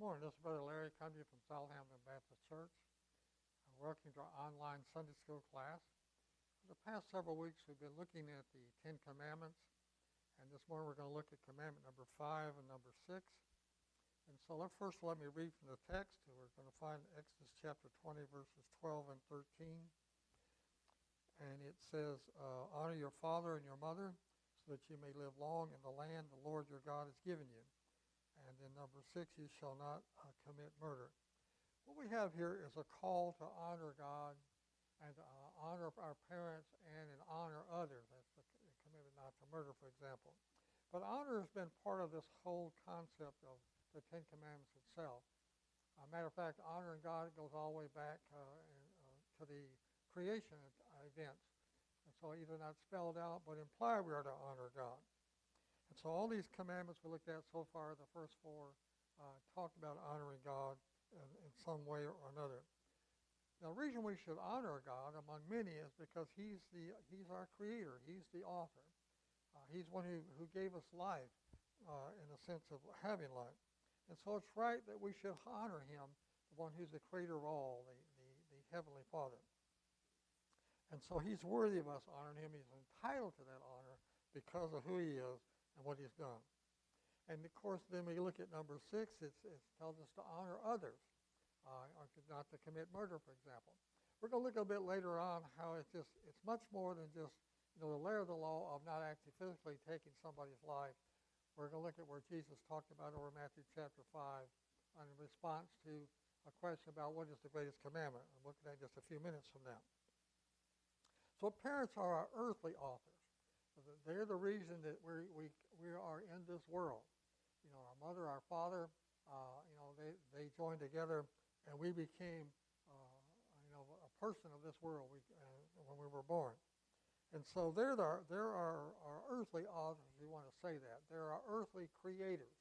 morning. This is Brother Larry coming to you from Southampton Baptist Church. Welcome to our online Sunday school class. For the past several weeks, we've been looking at the Ten Commandments. And this morning, we're going to look at commandment number 5 and number 6. And so let me read from the text. We're going to find Exodus chapter 20, verses 12 and 13. And it says, honor your father and your mother so that you may live long in the land the Lord your God has given you. And then number 6, you shall not commit murder. What we have here is a call to honor God and to honor our parents and honor others. That's the commitment not to murder, for example. But honor has been part of this whole concept of the Ten Commandments itself. As a matter of fact, honoring God goes all the way back to the creation events. And so either not spelled out, but implied we are to honor God. And so all these commandments we looked at so far, the first 4, talked about honoring God in some way or another. Now, the reason we should honor God, among many, is because He's our Creator. He's the author. He's one who gave us life in the sense of having life. And so it's right that we should honor Him, the one who's the Creator of all, the Heavenly Father. And so He's worthy of us honoring Him. He's entitled to that honor because of who He is and what He's done. And, of course, then we look at number 6. It tells us to honor others, or not to commit murder, for example. We're going to look a bit later on how it's much more than just the letter of the law of not actually physically taking somebody's life. We're going to look at where Jesus talked about over Matthew chapter 5 in response to a question about what is the greatest commandment. I'm looking at just a few minutes from now. So parents are our earthly authors. They're the reason that we are in this world. Our mother, our father, they joined together, and we became, a person of this world when we were born. And so they're our earthly authors, if you want to say that. They're our earthly creators,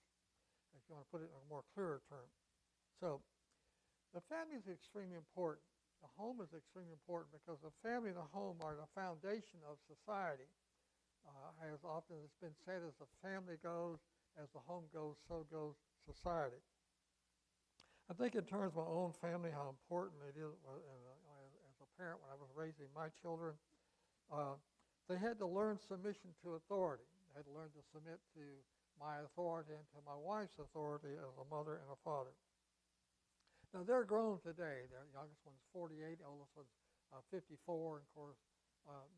if you want to put it in a more clearer term. So the family is extremely important. The home is extremely important because the family and the home are the foundation of society. As often as it's been said, as the family goes, as the home goes, so goes society. I think in terms of my own family, how important it is as a parent when I was raising my children, they had to learn submission to authority. They had to learn to submit to my authority and to my wife's authority as a mother and a father. Now, they're grown today. The youngest one's 48, the oldest one's 54, and of course,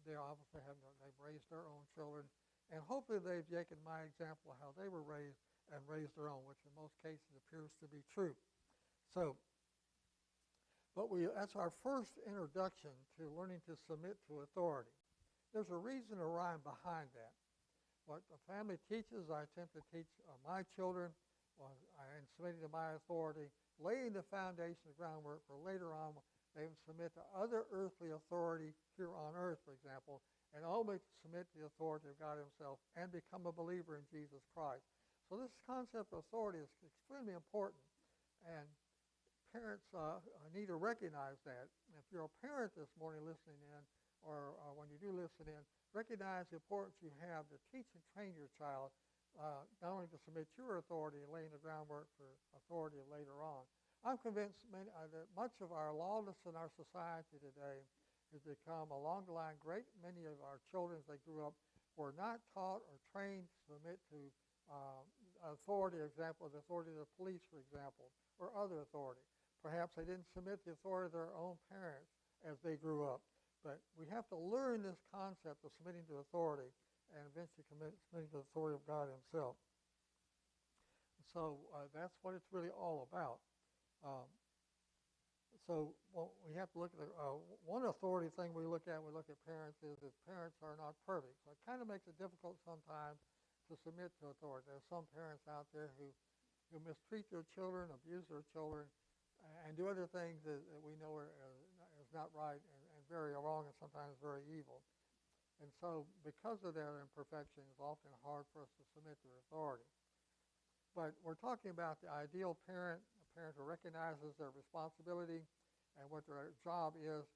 they obviously they've raised their own children, and hopefully they've taken my example of how they were raised and raised their own, which in most cases appears to be true. So, that's our first introduction to learning to submit to authority. There's a reason or rhyme behind that. What the family teaches, I attempt to teach my children, and submitting to my authority, laying the foundation, the groundwork for later on they would submit to other earthly authority here on earth, for example, and ultimately submit to the authority of God Himself and become a believer in Jesus Christ. So this concept of authority is extremely important, and parents need to recognize that. If you're a parent this morning listening in, or when you do listen in, recognize the importance you have to teach and train your child, not only to submit to your authority and laying the groundwork for authority later on. I'm convinced that much of our lawlessness in our society today has become along the line. Great many of our children, as they grew up, were not taught or trained to submit to authority, for example, the authority of the police, for example, or other authority. Perhaps they didn't submit to the authority of their own parents as they grew up. But we have to learn this concept of submitting to authority and eventually submitting to the authority of God Himself. So that's what it's really all about. We have to look at one authority thing we look at parents, is that parents are not perfect. So it kind of makes it difficult sometimes to submit to authority. There are some parents out there who mistreat their children, abuse their children, and do other things that we know is not right and very wrong and sometimes very evil. And so because of their imperfection, it's often hard for us to submit to authority. But we're talking about the ideal parent, a parent who recognizes their responsibility and what their job is.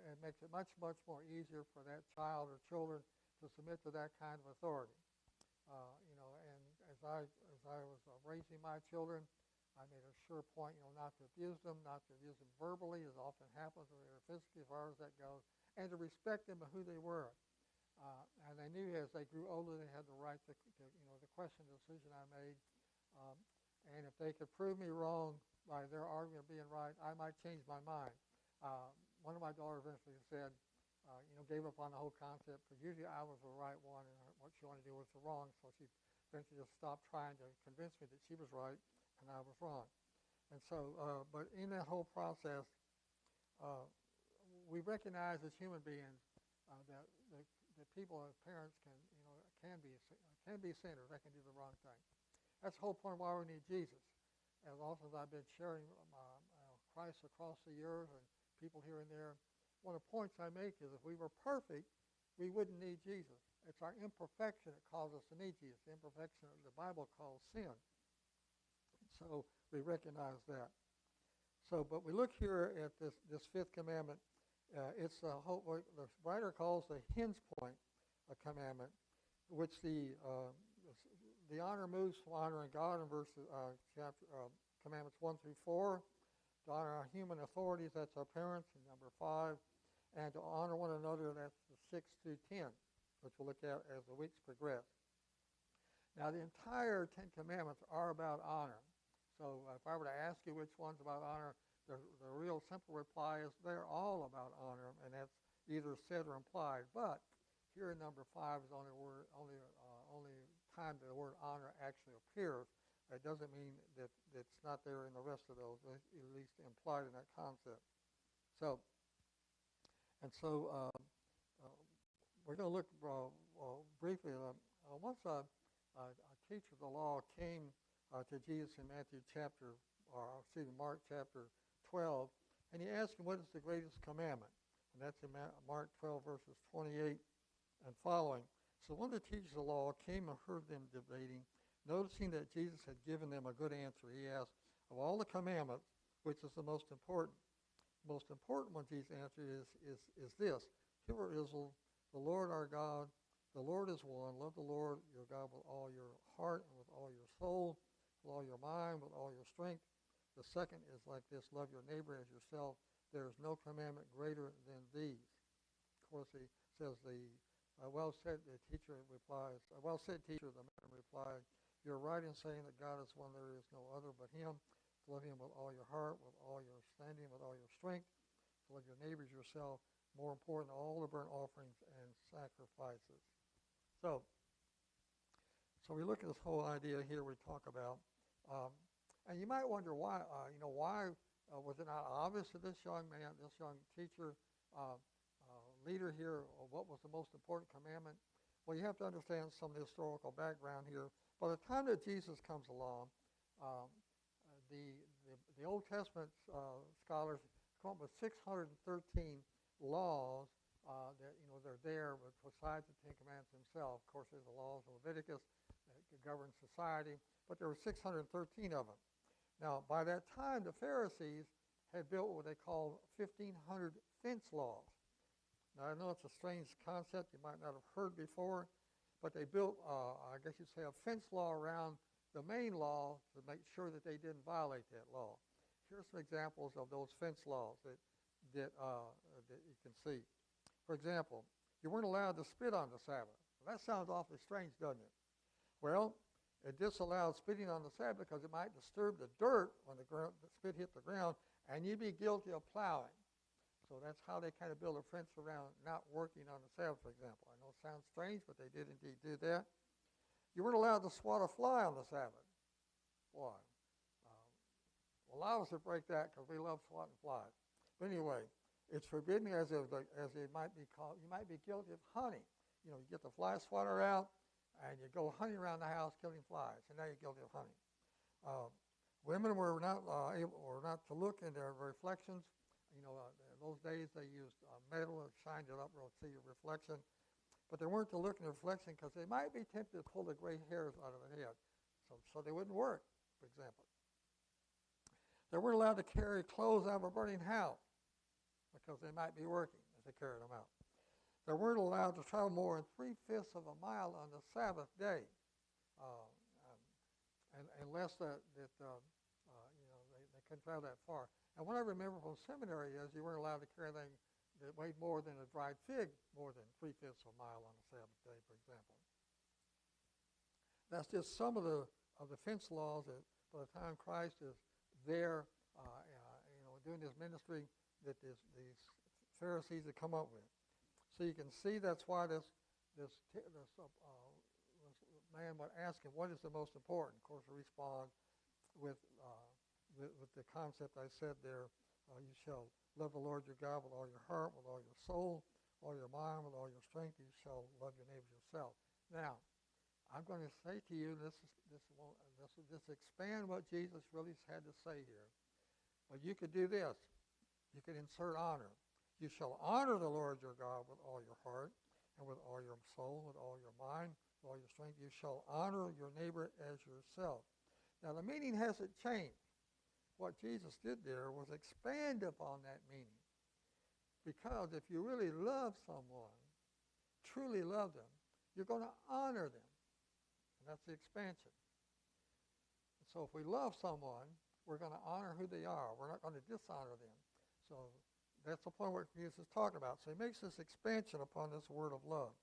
It makes it much, much more easier for that child or children to submit to that kind of authority. And as I was raising my children, I made a sure point, not to abuse them, not to abuse them verbally, as often happens, or physically, as far as that goes, and to respect them for who they were. And they knew as they grew older, they had the right to question the decision I made. And if they could prove me wrong by their argument being right, I might change my mind. One of my daughters eventually said, gave up on the whole concept, because usually I was the right one, and what she wanted to do was the wrong, so she eventually just stopped trying to convince me that she was right and I was wrong. And so, but in that whole process, we recognize as human beings that people as parents can be sinners. They can do the wrong thing. That's the whole point why we need Jesus. As often as I've been sharing Christ across the years and people here and there, one of the points I make is if we were perfect, we wouldn't need Jesus. It's our imperfection that causes us to need Jesus. The imperfection that the Bible calls sin. So we recognize that. So, but we look here at this fifth commandment. It's the writer calls the hinge point a commandment, which the honor moves from honoring God in commandments 1 through 4, to honor our human authorities, that's our parents, in number 5, and to honor one another, that's the 6 through 10, which we'll look at as the weeks progress. Now, the entire Ten Commandments are about honor. So if I were to ask you which one's about honor, the real simple reply is they're all about honor, and that's either said or implied. But here in number 5 is only time the word honor actually appears. It doesn't mean that it's not there in the rest of those, at least implied in that concept. So, we're going to look briefly at once a teacher of the law came to Jesus in Mark chapter 12, and he asked him, what is the greatest commandment? And that's in Mark 12, verses 28 and following. So one of the teachers of the law came and heard them debating. Noticing that Jesus had given them a good answer, he asked, of all the commandments, which is the most important? The most important one, Jesus answered, is this. Hear, Israel, the Lord our God, the Lord is one. Love the Lord your God with all your heart and with all your soul, with all your mind, with all your strength. The second is like this, love your neighbor as yourself. There is no commandment greater than these. Of course, he says the well-said teacher, the man replied, you're right in saying that God is one, there is no other but him. To love him with all your heart, with all your standing, with all your strength. To love your neighbors yourself. More important, all the burnt offerings and sacrifices. So we look at this whole idea here we talk about. And you might wonder why, why was it not obvious to this young man, this young teacher, leader here, what was the most important commandment? Well, you have to understand some of the historical background here. By the time that Jesus comes along, the Old Testament scholars come up with 613 laws that they're there besides the Ten Commandments themselves. Of course, there's the laws of Leviticus that govern society, but there were 613 of them. Now, by that time, the Pharisees had built what they called 1,500 fence laws. Now, I know it's a strange concept you might not have heard before, but they built, I guess you'd say, a fence law around the main law to make sure that they didn't violate that law. Here's some examples of those fence laws that you can see. For example, you weren't allowed to spit on the Sabbath. Well, that sounds awfully strange, doesn't it? Well, it disallowed spitting on the Sabbath because it might disturb the dirt when the spit hit the ground, and you'd be guilty of plowing. So that's how they kind of build a fence around not working on the Sabbath, for example. I know it sounds strange, but they did indeed do that. You weren't allowed to swat a fly on the Sabbath. Why? Well, a lot of us would break that because we love swatting flies. But anyway, it's forbidden as it might be called. You might be guilty of hunting. You get the fly swatter out, and you go hunting around the house killing flies, and now you're guilty of hunting. Women were not to look in their reflections. In those days they used metal and shined it up to see your reflection. But they weren't to look in the reflection because they might be tempted to pull the gray hairs out of their head. So they wouldn't work, for example. They weren't allowed to carry clothes out of a burning house because they might be working as they carried them out. They weren't allowed to travel more than 3/5 of a mile on the Sabbath day, unless couldn't travel that far. And what I remember from seminary is you weren't allowed to carry anything that weighed more than a dried fig, more than 3/5 of a mile on a Sabbath day, for example. That's just some of the fence laws that by the time Christ is there, doing his ministry, that these Pharisees had come up with. So you can see that's why this man would ask him, what is the most important? Of course, he responds with the concept I said there, you shall love the Lord your God with all your heart, with all your soul, all your mind, with all your strength. You shall love your neighbor yourself. Now, I'm going to say to you, this expand what Jesus really had to say here. But you could do this. You could insert honor. You shall honor the Lord your God with all your heart and with all your soul, with all your mind, with all your strength. You shall honor your neighbor as yourself. Now, the meaning hasn't changed. What Jesus did there was expand upon that meaning. Because if you really love someone, truly love them, you're going to honor them. And that's the expansion. So if we love someone, we're going to honor who they are. We're not going to dishonor them. So that's the point what Jesus is talking about. So he makes this expansion upon this word of love.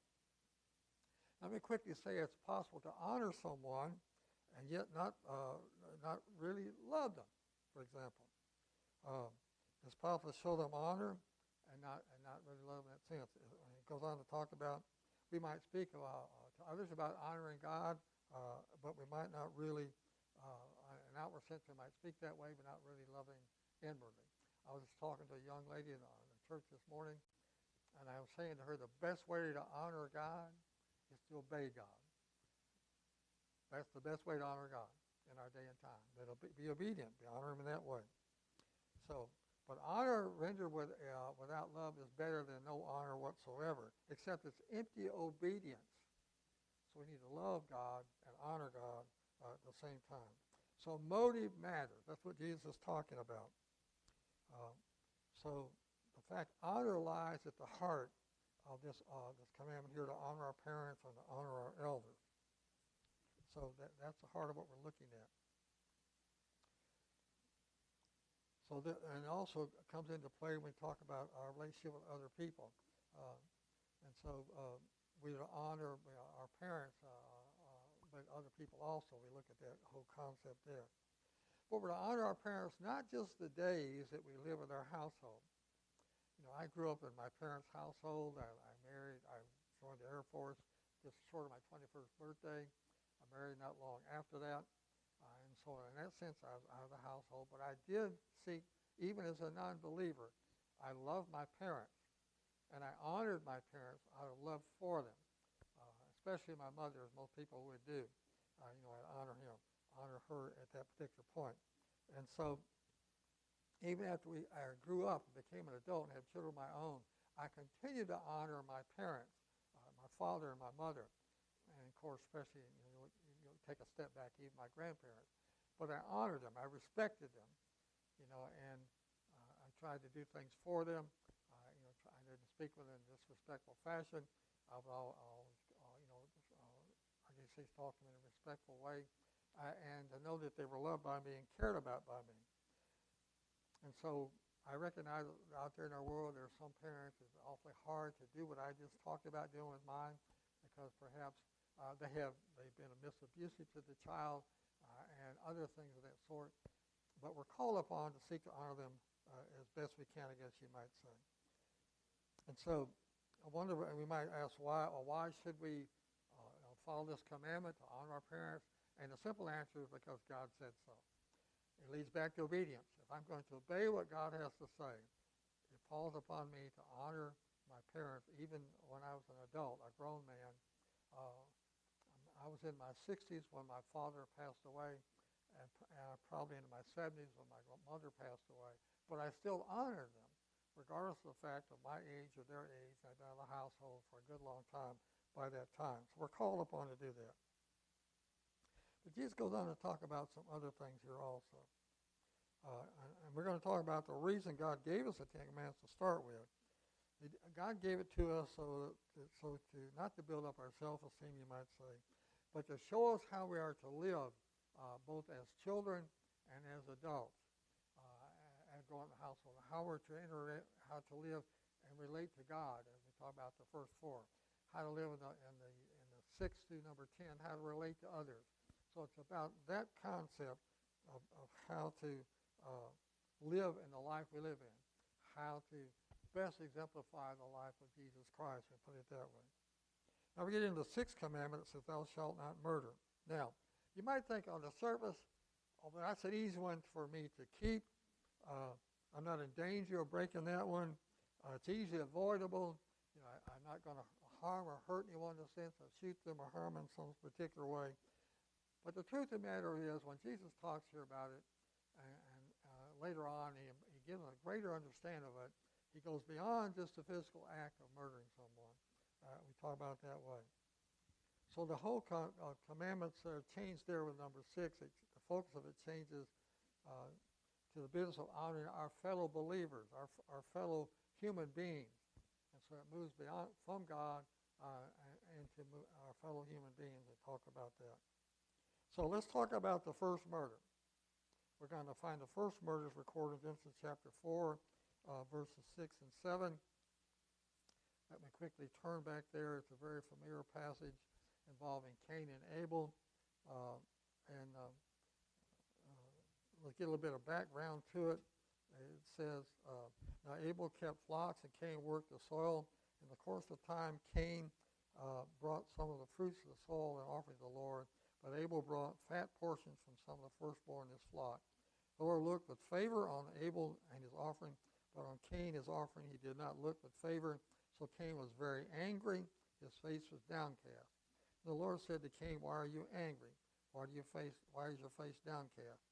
Let me quickly say it's possible to honor someone and yet not really love them, for example. It's possible to show them honor and not really love them in that sense. It goes on to talk about, we might speak to others about honoring God, but we might not really, in an outward sense, we might speak that way, but not really loving inwardly. I was just talking to a young lady in the church this morning, and I was saying to her the best way to honor God is to obey God. That's the best way to honor God in our day and time. That'll be obedient, honor him in that way. So, but honor rendered without love is better than no honor whatsoever, except it's empty obedience. So we need to love God and honor God at the same time. So motive matters. That's what Jesus is talking about. So the fact honor lies at the heart of this commandment here to honor our parents and to honor our elders. So that's the heart of what we're looking at. So and it also comes into play when we talk about our relationship with other people. And so we honor our parents, but other people also. We look at that whole concept there. But we're to honor our parents not just the days that we live in our household. You know, I grew up in my parents' household. I married. I joined the Air Force just short of my 21st birthday. I married not long after that. And so in that sense, I was out of the household. But I did seek, even as a non-believer, I loved my parents. And I honored my parents out of love for them, especially my mother, as most people would do. I'd honor her at that particular point. And so even after I grew up and became an adult and had children of my own, I continued to honor my parents, my father and my mother. And of course, especially, you take a step back, even my grandparents. But I honored them. I respected them, and I tried to do things for them. I didn't speak with them in a disrespectful fashion. I would always, I guess he's talking in a respectful way. And to know that they were loved by me and cared about by me. And so I recognize out there in our world there are some parents it's awfully hard to do what I just talked about doing with mine because perhaps they've been abusive to the child and other things of that sort. But we're called upon to seek to honor them as best we can, I guess you might say. And so I wonder, we might ask why should we follow this commandment to honor our parents? And the simple answer is because God said so. It leads back to obedience. If I'm going to obey what God has to say, it falls upon me to honor my parents, even when I was an adult, a grown man. I was in my 60s when my father passed away, and probably into my 70s when my mother passed away. But I still honored them, regardless of the fact of my age or their age. I've been out of the household for a good long time by that time. So we're called upon to do that. But Jesus goes on to talk about some other things here also. And we're going to talk about the reason God gave us the Ten Commandments to start with. God gave it to us so to not to build up our self-esteem, you might say, but to show us how we are to live, both as children and as adults. and growing the household. How we're to how to live and relate to God, as we talk about the first four. How to live in the 6 to number 10, how to relate to others. So it's about that concept of how to live in the life we live in, how to best exemplify the life of Jesus Christ, and put it that way. Now we get into the 6th commandment. It says, thou shalt not murder. Now, you might think on the surface, oh, that's an easy one for me to keep. I'm not in danger of breaking that one. It's easily avoidable. You know, I'm not going to harm or hurt anyone in the sense of shoot them or harm them in some particular way. But the truth of the matter is, when Jesus talks here about it, and later on he gives a greater understanding of it, he goes beyond just the physical act of murdering someone. We talk about it that way. So the whole commandments are changed there with number 6. The focus of it changes to the business of honoring our fellow believers, our fellow human beings. And so it moves beyond from God into our fellow human beings and talk about that. So let's talk about the first murder. We're going to find the first murders recorded in Genesis chapter 4, verses 6 and 7. Let me quickly turn back there. It's a very familiar passage involving Cain and Abel. Let's get a little bit of background to it. It says, now Abel kept flocks and Cain worked the soil. In the course of time, Cain brought some of the fruits of the soil and offered to the Lord, but Abel brought fat portions from some of the firstborn in his flock. The Lord looked with favor on Abel and his offering, but on Cain his offering he did not look with favor. So Cain was very angry. His face was downcast. The Lord said to Cain, why are you angry? Why is your face downcast?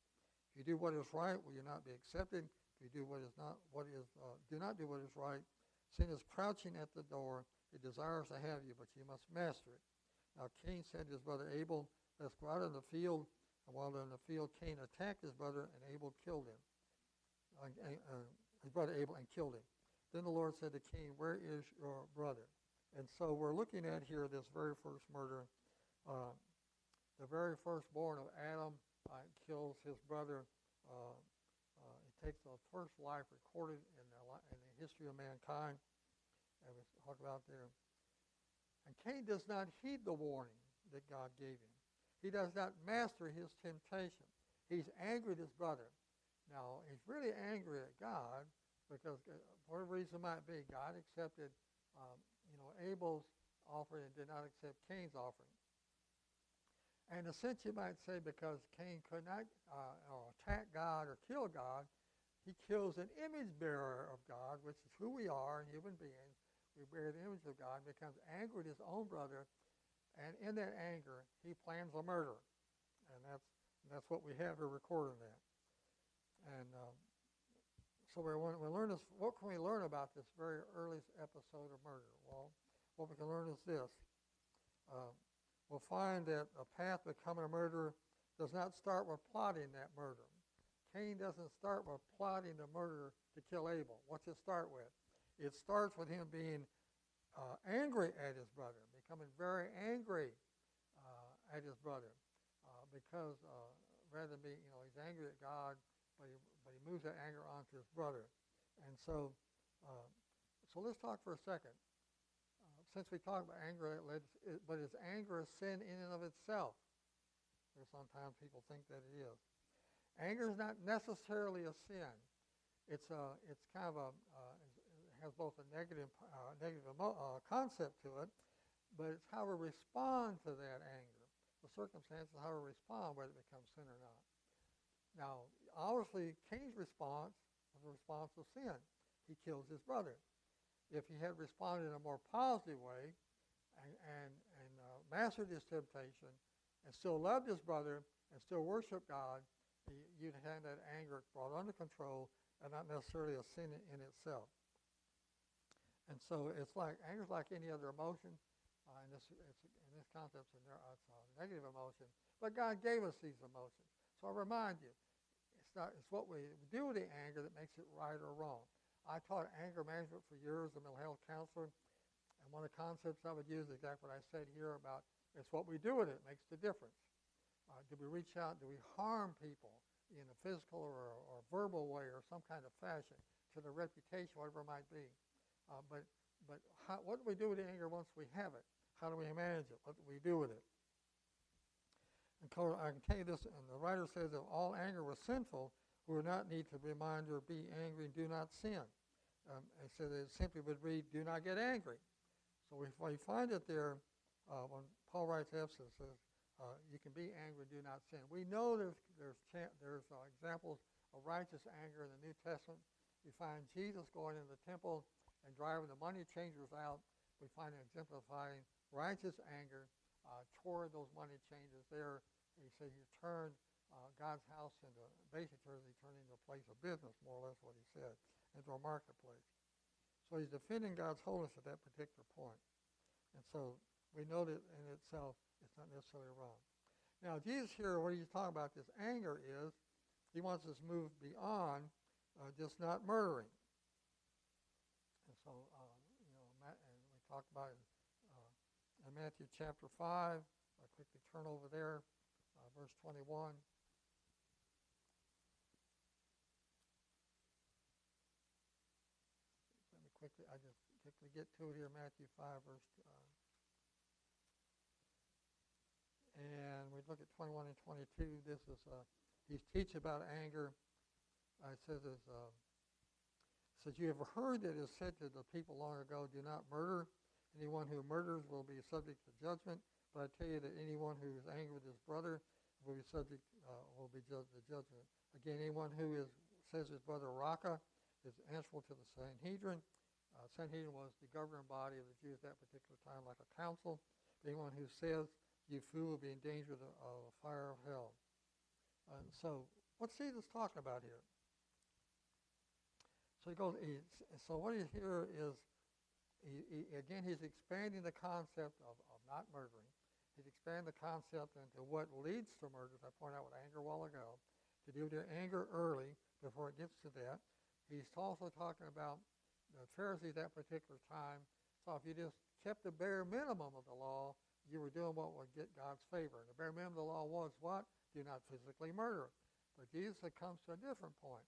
If you do what is right, will you not be accepted? If you do do not do what is right, sin is crouching at the door. It desires to have you, but you must master it. Now Cain said to his brother Abel, let's go out in the field. And while they're in the field, Cain attacked his brother, and Abel killed him. His brother Abel, and killed him. Then the Lord said to Cain, where is your brother? And so we're looking at here this very first murder. The very firstborn of Adam kills his brother. He takes the first life recorded in the history of mankind. And we talk about there. And Cain does not heed the warning that God gave him. He does not master his temptation. He's angry at his brother. Now, he's really angry at God because, for whatever reason it might be, God accepted Abel's offering and did not accept Cain's offering. And in a sense, you might say because Cain could not attack God or kill God, he kills an image bearer of God, which is who we are, human beings. We bear the image of God, becomes angry at his own brother, and in that anger, he plans a murder. And that's what we have here recorded in that. And so we learn this. What can we learn about this very earliest episode of murder? Well, what we can learn is this. We'll find that a path to becoming a murderer does not start with plotting that murder. Cain doesn't start with plotting the murder to kill Abel. What's it start with? It starts with him being angry at his brother, becoming very angry at his brother, because rather than he's angry at God, but he moves that anger onto his brother. And so let's talk for a second. Since we talk about anger, but is anger a sin in and of itself? Or sometimes people think that it is. Anger is not necessarily a sin. It's kind of has both a negative concept to it, but it's how we respond to that anger. The circumstances, how we respond, whether it becomes sin or not. Now, obviously, Cain's response was a response of sin. He kills his brother. If he had responded in a more positive way and mastered his temptation and still loved his brother and still worshiped God, you'd have that anger brought under control and not necessarily a sin in itself. And so it's like anger's like any other emotion. In this concept, it's a negative emotion. But God gave us these emotions. So I remind you, it's what we do with the anger that makes it right or wrong. I taught anger management for years as a mental health counselor, and one of the concepts I would use is exactly what I said here about it's what we do with it makes the difference. Do we reach out? Do we harm people? in a physical or verbal way or some kind of fashion to their reputation, whatever it might be. But what do we do with the anger once we have it? How do we manage it? What do we do with it? And I can tell you this, and the writer says, if all anger was sinful, we would not need to remind her, be angry and do not sin. It says it simply would read, do not get angry. So we find it there when Paul writes Ephesus, says, you can be angry and do not sin. We know there's examples of righteous anger in the New Testament. We find Jesus going into the temple and driving the money changers out. We find him exemplifying righteous anger toward those money changers there. He said he turned God's house into, basically he turned into a place of business, more or less what he said, into a marketplace. So he's defending God's holiness at that particular point. And so we know that in itself it's not necessarily wrong. Now Jesus here, what he's talking about this anger is, he wants us to move beyond just not murdering. And so, and we talked about it in Matthew chapter 5. I'll quickly turn over there, verse 21. I just quickly get to it here, Matthew 5, verse and we look at 21 and 22. This is, he's teaching about anger. It says, you have heard that it is said to the people long ago, do not murder. Anyone who murders will be subject to judgment. But I tell you that anyone who is angry with his brother will be subject, will be judged to judgment. Again, anyone who says his brother Raka is answerable to the Sanhedrin. Sanhedrin was the governing body of the Jews at that particular time, like a council. Anyone who says, you fool, will be in danger of the fire of hell. So what's Jesus talking about here? So he goes. So what he's here is, again, he's expanding the concept of not murdering. He's expanding the concept into what leads to murder, as I pointed out with anger a while ago, to deal with your anger early before it gets to that. He's also talking about the Pharisees at that particular time. So if you just kept the bare minimum of the law, you were doing what would get God's favor. And the bare minimum of the law was what? Do not physically murder. But Jesus comes to a different point.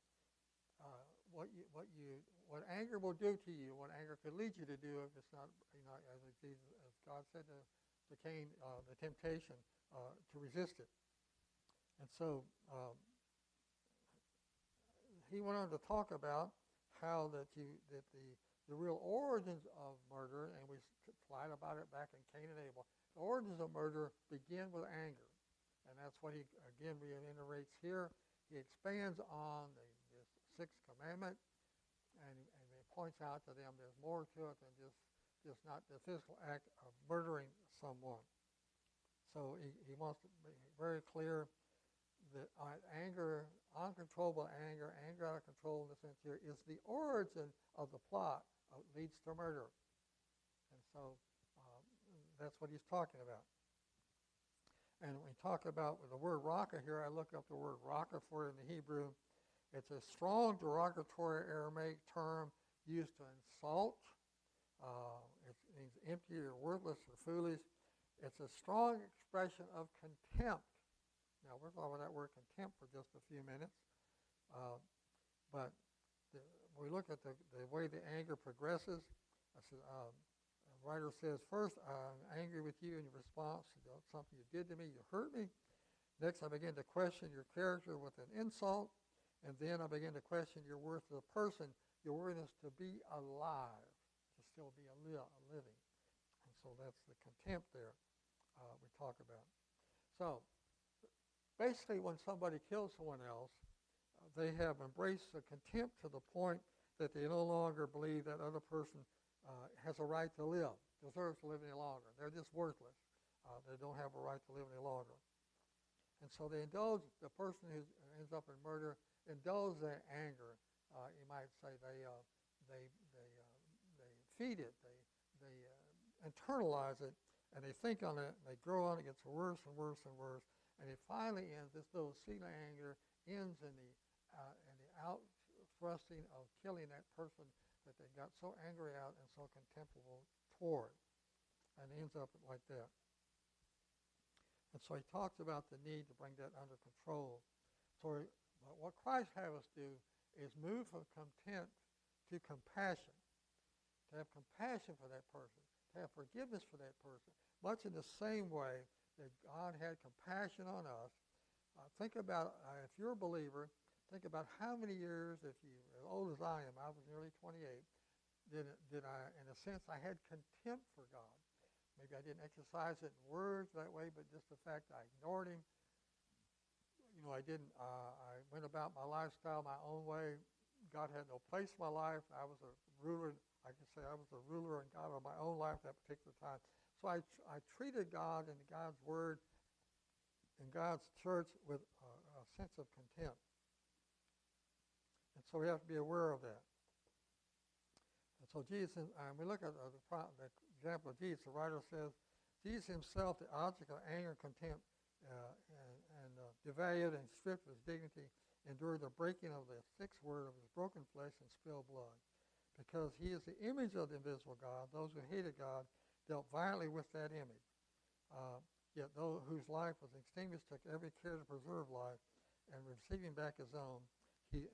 What anger will do to you, what anger could lead you to do if it's not, as God said to Cain, the temptation to resist it. And so he went on to talk about how that the real origins of murder, and we lied about it back in Cain and Abel. The origins of murder begin with anger, and that's what he again reiterates here. He expands on the sixth commandment, and he points out to them there's more to it than just not the physical act of murdering someone. So he wants to be very clear that anger, uncontrollable anger out of control in the sense here, is the origin of the plot that leads to murder. And so that's what he's talking about. And when we talk about the word raka here, I look up the word raka for it in the Hebrew. It's a strong derogatory Aramaic term used to insult. It means empty or worthless or foolish. It's a strong expression of contempt. Now, we're talking about that word contempt for just a few minutes. But we look at the way the anger progresses. The writer says, first, I'm angry with you in your response to something you did to me. You hurt me. Next, I begin to question your character with an insult. And then I begin to question your worth as a person, your worthiness to be alive, to still be living. And so that's the contempt there we talk about. So basically, when somebody kills someone else, they have embraced the contempt to the point that they no longer believe that other person has a right to live, deserves to live any longer. They're just worthless. They don't have a right to live any longer. And so they indulge, the person who ends up in murder, indulge their anger. You might say they feed it, they internalize it, and they think on it, and they grow on it. It gets worse and worse and worse. And it finally ends, this little seed of anger ends in the out-thrusting of killing that person that they got so angry at and so contemptible toward. And it ends up like that. And so he talks about the need to bring that under control. So But what Christ has us do is move from contempt to compassion, to have compassion for that person, to have forgiveness for that person, much in the same way that God had compassion on us. Think about, if you're a believer, think about how many years, if you're as old as I am, I was nearly 28, did I, in a sense, I had contempt for God. Maybe I didn't exercise it in words that way, but just the fact I ignored him. I didn't, I went about my lifestyle my own way. God had no place in my life. I was a ruler. I can say I was a ruler and God of my own life at that particular time. So I treated God and God's word and God's church with a sense of contempt. And so we have to be aware of that. And so Jesus, we look at the example of Jesus. The writer says, Jesus himself, the object of anger and contempt, and devalued and stripped of his dignity, endured the breaking of the sixth word of his broken flesh and spilled blood. Because he is the image of the invisible God, those who hated God dealt violently with that image. Yet those whose life was extinguished took every care to preserve life, and receiving back his own, he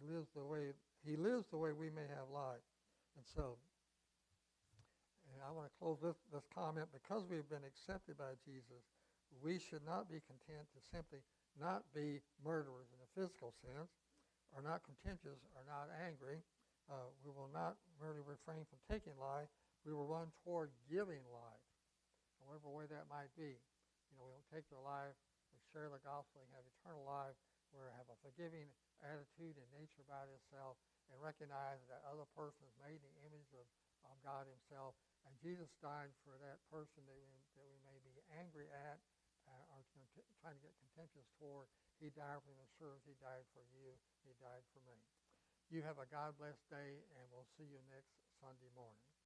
lives the way we may have life. And so, and I want to close this comment. Because we've been accepted by Jesus, we should not be content to simply not be murderers in a physical sense, or not contentious, or not angry. We will not merely refrain from taking life. We will run toward giving life, however way that might be. We don't take their life, we share the gospel, and have eternal life, we have a forgiving attitude and nature about itself, and recognize that other person is made in the image of God himself, and Jesus died for that person that we may be angry at, or trying to get contentious toward. He died for them as sure as he died for you, he died for me. You have a God-blessed day, and we'll see you next Sunday morning.